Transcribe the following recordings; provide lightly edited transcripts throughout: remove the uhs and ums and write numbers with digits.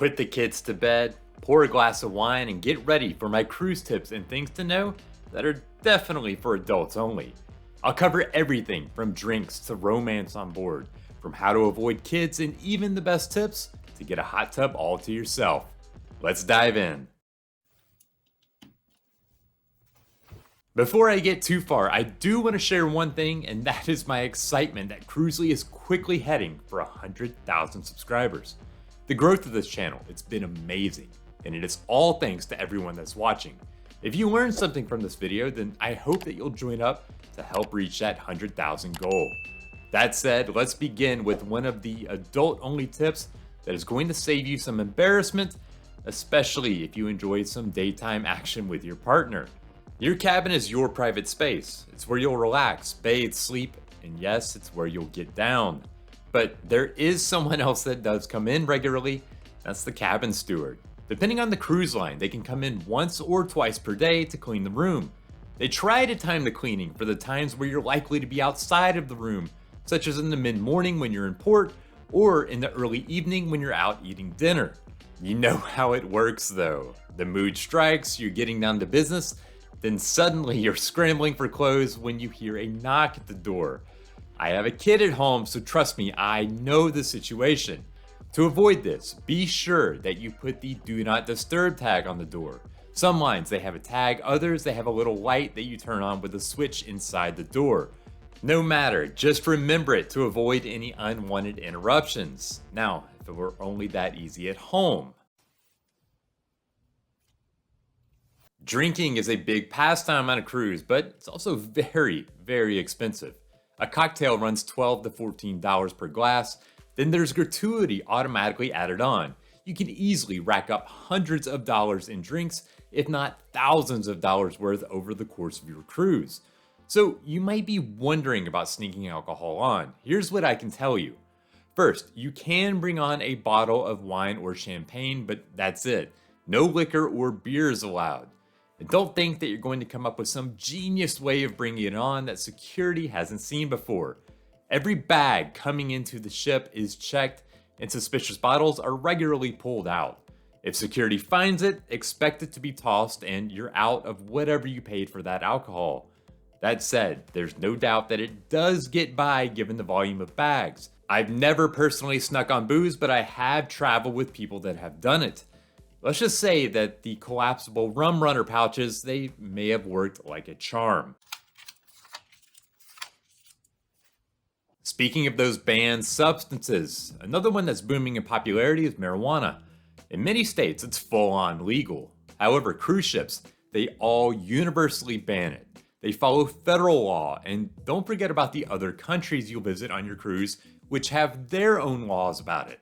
Put the kids to bed, pour a glass of wine, and get ready for my cruise tips and things to know that are definitely for adults only. I'll cover everything from drinks to romance on board, from how to avoid kids and even the best tips to get a hot tub all to yourself. Let's dive in. Before I get too far, I do want to share one thing, and that is my excitement that Cruzely is quickly heading for 100,000 subscribers. The growth of this channel, it's been amazing, and it is all thanks to everyone that's watching. If you learned something from this video, then I hope that you'll join up to help reach that 100,000 goal. That said, let's begin with one of the adult-only tips that is going to save you some embarrassment, especially if you enjoy some daytime action with your partner. Your cabin is your private space. It's where you'll relax, bathe, sleep, and yes, it's where you'll get down. But there is someone else that does come in regularly. That's the cabin steward. Depending on the cruise line, they can come in once or twice per day to clean the room. They try to time the cleaning for the times where you're likely to be outside of the room, such as in the mid-morning when you're in port, or in the early evening when you're out eating dinner. You know how it works though. The mood strikes, you're getting down to business, then suddenly you're scrambling for clothes when you hear a knock at the door. I have a kid at home, so trust me, I know the situation. To avoid this, be sure that you put the Do Not Disturb tag on the door. Some lines, they have a tag, others, they have a little light that you turn on with a switch inside the door. No matter, just remember it to avoid any unwanted interruptions. Now, if it were only that easy at home. Drinking is a big pastime on a cruise, but it's also very, very expensive. A cocktail runs $12 to $14 per glass, then there's gratuity automatically added on. You can easily rack up hundreds of dollars in drinks, if not thousands of dollars worth over the course of your cruise. So you might be wondering about sneaking alcohol on. Here's what I can tell you. First, you can bring on a bottle of wine or champagne, but that's it. No liquor or beers allowed. And don't think that you're going to come up with some genius way of bringing it on that security hasn't seen before. Every bag coming into the ship is checked and suspicious bottles are regularly pulled out. If security finds it, expect it to be tossed and you're out of whatever you paid for that alcohol. That said, there's no doubt that it does get by given the volume of bags. I've never personally snuck on booze, but I have traveled with people that have done it. Let's just say that the collapsible rum runner pouches, they may have worked like a charm. Speaking of those banned substances, another one that's booming in popularity is marijuana. In many states, it's full-on legal. However, cruise ships, they all universally ban it. They follow federal law, and don't forget about the other countries you'll visit on your cruise, which have their own laws about it.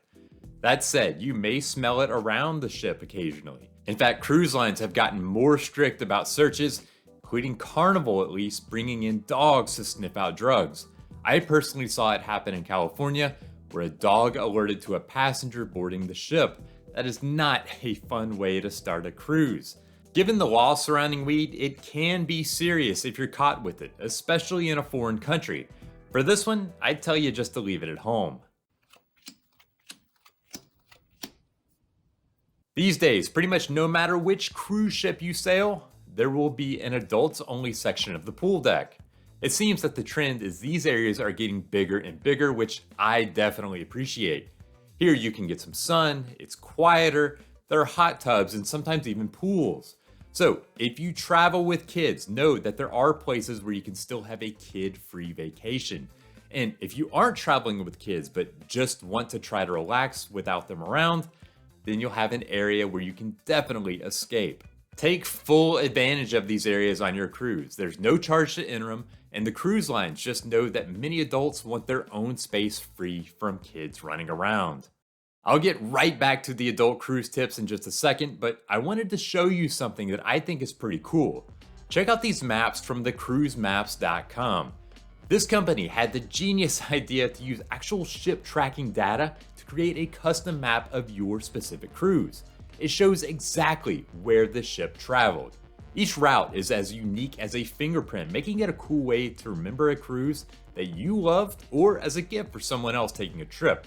That said, you may smell it around the ship occasionally. In fact, cruise lines have gotten more strict about searches, including Carnival at least bringing in dogs to sniff out drugs. I personally saw it happen in California, where a dog alerted to a passenger boarding the ship. That is not a fun way to start a cruise. Given the law surrounding weed, it can be serious if you're caught with it, especially in a foreign country. For this one, I'd tell you just to leave it at home. These days, pretty much no matter which cruise ship you sail, there will be an adults-only section of the pool deck. It seems that the trend is these areas are getting bigger and bigger, which I definitely appreciate. Here you can get some sun, it's quieter, there are hot tubs and sometimes even pools. So if you travel with kids, know that there are places where you can still have a kid-free vacation. And if you aren't traveling with kids but just want to try to relax without them around, then you'll have an area where you can definitely escape. Take full advantage of these areas on your cruise. There's no charge to enter them, and the cruise lines just know that many adults want their own space free from kids running around. I'll get right back to the adult cruise tips in just a second, but I wanted to show you something that I think is pretty cool. Check out these maps from the cruisemaps.com. This company had the genius idea to use actual ship tracking data to create a custom map of your specific cruise. It shows exactly where the ship traveled. Each route is as unique as a fingerprint, making it a cool way to remember a cruise that you loved or as a gift for someone else taking a trip.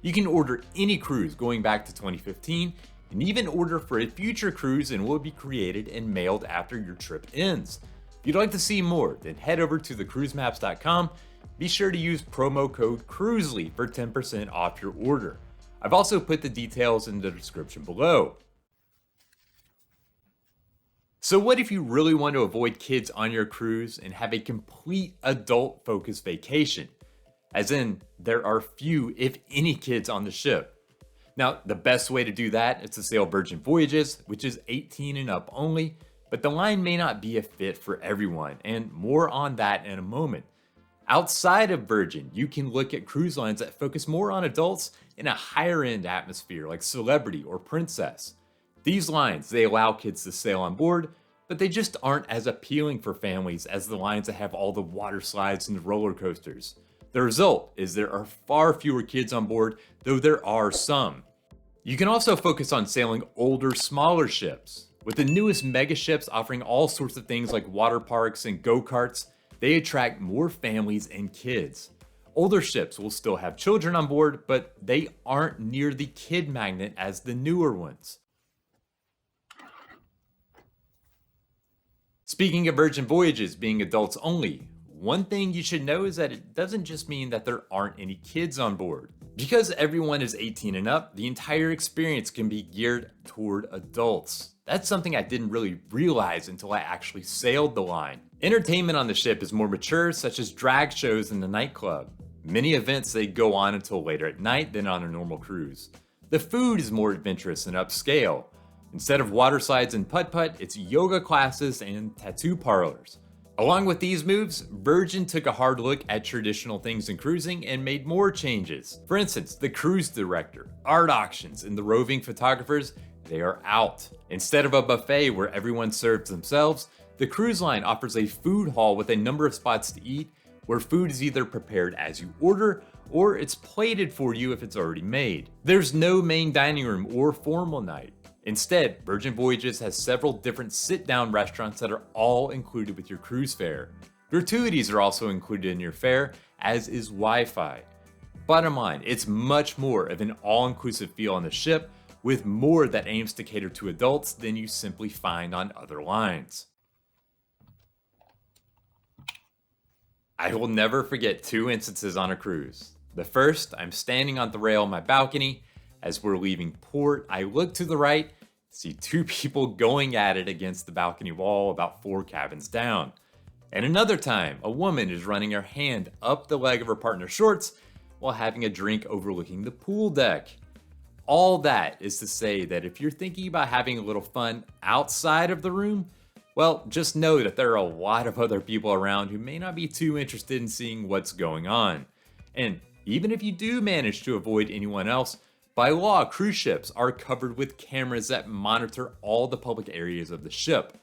You can order any cruise going back to 2015 and even order for a future cruise and will be created and mailed after your trip ends. If you'd like to see more, then head over to thecruisemaps.com. Be sure to use promo code Cruzely for 10% off your order. I've also put the details in the description below. So what if you really want to avoid kids on your cruise and have a complete adult-focused vacation? As in, there are few, if any, kids on the ship. Now, the best way to do that is to sail Virgin Voyages, which is 18 and up only, but the line may not be a fit for everyone, and more on that in a moment. Outside of Virgin, you can look at cruise lines that focus more on adults in a higher-end atmosphere like Celebrity or Princess. These lines, they allow kids to sail on board, but they just aren't as appealing for families as the lines that have all the water slides and the roller coasters. The result is there are far fewer kids on board, though there are some. You can also focus on sailing older, smaller ships. With the newest mega ships offering all sorts of things like water parks and go-karts, they attract more families and kids. Older ships will still have children on board, but they aren't near the kid magnet as the newer ones. Speaking of Virgin Voyages being adults only, one thing you should know is that it doesn't just mean that there aren't any kids on board. Because everyone is 18 and up, the entire experience can be geared toward adults. That's something I didn't really realize until I actually sailed the line. Entertainment on the ship is more mature, such as drag shows in the nightclub. Many events they go on until later at night than on a normal cruise. The food is more adventurous and upscale. Instead of water slides and putt-putt, it's yoga classes and tattoo parlors. Along with these moves, Virgin took a hard look at traditional things in cruising and made more changes. For instance, the cruise director, art auctions, and the roving photographers, they are out. Instead of a buffet where everyone serves themselves, the cruise line offers a food hall with a number of spots to eat, where food is either prepared as you order, or it's plated for you if it's already made. There's no main dining room or formal night. Instead, Virgin Voyages has several different sit-down restaurants that are all included with your cruise fare. Gratuities are also included in your fare, as is Wi-Fi. Bottom line, it's much more of an all-inclusive feel on the ship, with more that aims to cater to adults than you simply find on other lines. I will never forget two instances on a cruise. The first, I'm standing on the rail on my balcony. As we're leaving port, I look to the right, see two people going at it against the balcony wall about 4 cabins down. And another time, a woman is running her hand up the leg of her partner's shorts while having a drink overlooking the pool deck. All that is to say that if you're thinking about having a little fun outside of the room, well, just know that there are a lot of other people around who may not be too interested in seeing what's going on. And even if you do manage to avoid anyone else, by law, cruise ships are covered with cameras that monitor all the public areas of the ship.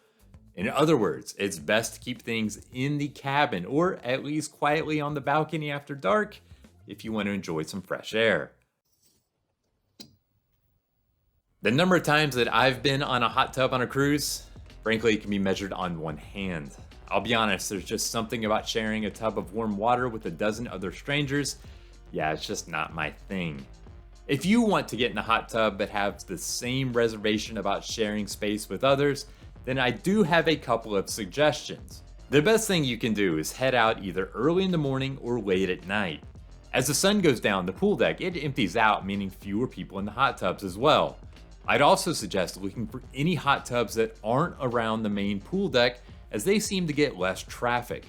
In other words, it's best to keep things in the cabin or at least quietly on the balcony after dark if you want to enjoy some fresh air. The number of times that I've been on a hot tub on a cruise, frankly, it can be measured on one hand. I'll be honest, there's just something about sharing a tub of warm water with a dozen other strangers. Yeah, it's just not my thing. If you want to get in a hot tub but have the same reservation about sharing space with others, then I do have a couple of suggestions. The best thing you can do is head out either early in the morning or late at night. As the sun goes down the pool deck, it empties out, meaning fewer people in the hot tubs as well. I'd also suggest looking for any hot tubs that aren't around the main pool deck, as they seem to get less traffic.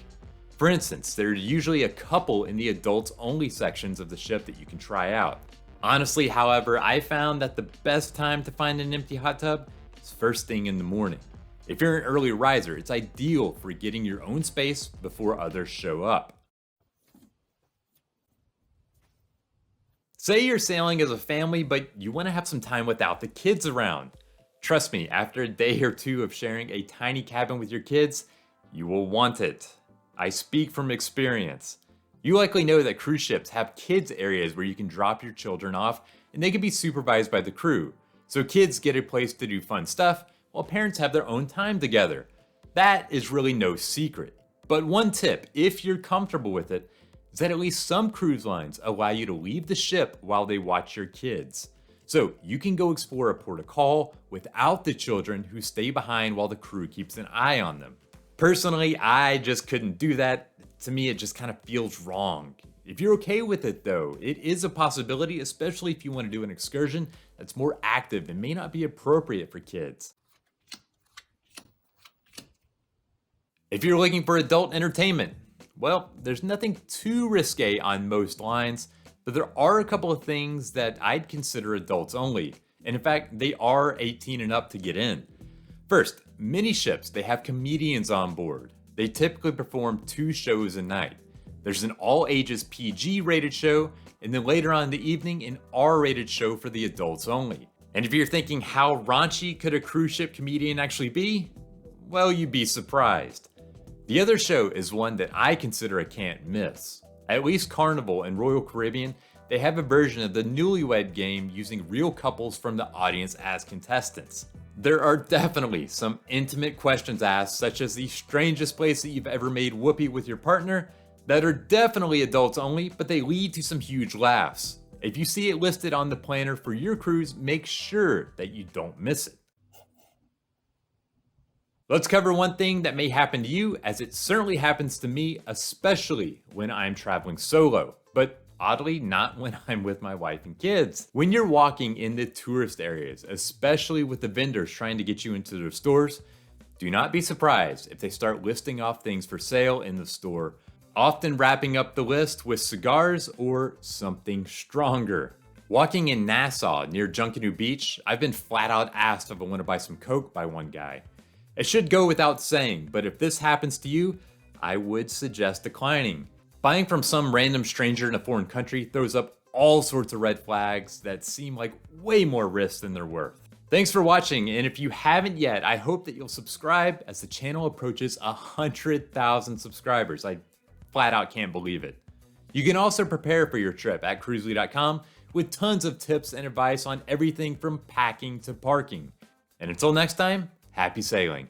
For instance, there are usually a couple in the adults only sections of the ship that you can try out. Honestly, however, I found that the best time to find an empty hot tub is first thing in the morning. If you're an early riser, it's ideal for getting your own space before others show up. Say you're sailing as a family, but you want to have some time without the kids around. Trust me, after a day or two of sharing a tiny cabin with your kids, you will want it. I speak from experience. You likely know that cruise ships have kids areas where you can drop your children off and they can be supervised by the crew. So kids get a place to do fun stuff while parents have their own time together. That is really no secret. But one tip, if you're comfortable with it, is that at least some cruise lines allow you to leave the ship while they watch your kids. So you can go explore a port of call without the children who stay behind while the crew keeps an eye on them. Personally, I just couldn't do that. To me, it just kind of feels wrong. If you're okay with it though, it is a possibility, especially if you want to do an excursion that's more active and may not be appropriate for kids. If you're looking for adult entertainment, well, there's nothing too risque on most lines, but there are a couple of things that I'd consider adults only. And in fact, they are 18 and up to get in. First, many ships, they have comedians on board. They typically perform 2 shows a night. There's an all ages PG rated show, and then later on in the evening, an R rated show for the adults only. And if you're thinking how raunchy could a cruise ship comedian actually be? Well, you'd be surprised. The other show is one that I consider a can't miss. At least Carnival and Royal Caribbean, they have a version of the Newlywed Game using real couples from the audience as contestants. There are definitely some intimate questions asked, such as the strangest place that you've ever made whoopee with your partner, that are definitely adults only, but they lead to some huge laughs. If you see it listed on the planner for your cruise, make sure that you don't miss it. Let's cover one thing that may happen to you, as it certainly happens to me, especially when I'm traveling solo, but oddly not when I'm with my wife and kids. When you're walking in the tourist areas, especially with the vendors trying to get you into their stores, do not be surprised if they start listing off things for sale in the store, often wrapping up the list with cigars or something stronger. Walking in Nassau near Junkanoo Beach, I've been flat out asked if I want to buy some Coke by one guy. It should go without saying, but if this happens to you, I would suggest declining. Buying from some random stranger in a foreign country throws up all sorts of red flags that seem like way more risk than they're worth. Thanks for watching, and if you haven't yet, I hope that you'll subscribe as the channel approaches 100,000 subscribers. I flat out can't believe it. You can also prepare for your trip at Cruzely.com with tons of tips and advice on everything from packing to parking. And until next time, happy sailing.